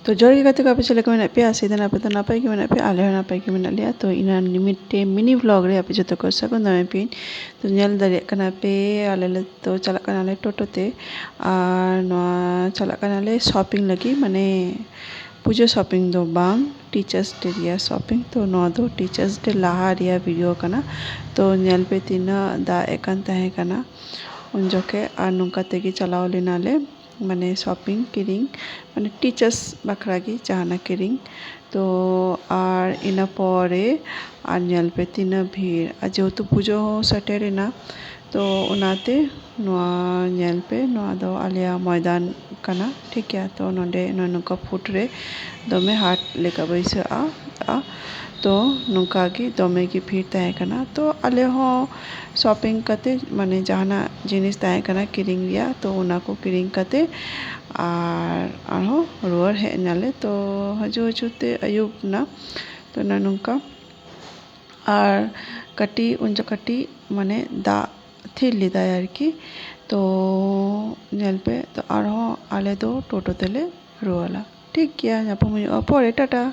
तो जोर के गाते को आप चले को मेना पे आसे देना पे तो नापाई के मेना पे आले हो नापाई के मेना लिया तो इना लिमिटे मिनी व्लॉग रे आप जो तो को सकूं दमे पिन तो nyal dari kana पे आले ले तो चला कना ले टोटो ते चला कना ले शॉपिंग लगी माने पुजो शॉपिंग दो बांग टीचर्स डे रिया शॉपिंग तो नो दो टीचर्स डे लाहा रिया वीडियो कना तो nyal पे तीना दा एकांत है कना उन जो के नुका तेगी चलाओ लेना ले माने शॉपिंग किरिंग माने टीचर्स बखरागी चाहना किरिंग तो आर इना परे आर nyal पे तीना भीड़ जो तो पुजो सटेरे ना तो उनाते nyal पे दो आलिया मैदान कना ठीक है तो नोंडे नुका फुटरे दमे हाट लेका बैसे आ तो नुका की दमे की भीड़ तय कना तो आले हो शॉपिंग कते माने जहाना जिनिस तय कना किरिंग रिया तो उना को किरिंग कते आर हो रुआर है नाले तो हजू हजूते अयुब ना तो ना नुका आर कटी उनजो कटी माने दा थी लिदा यार की तो nyal पे तो आर हो आले दो टोटो तेले रुआला ठीक किया यहाँ पर मुझे टाटा।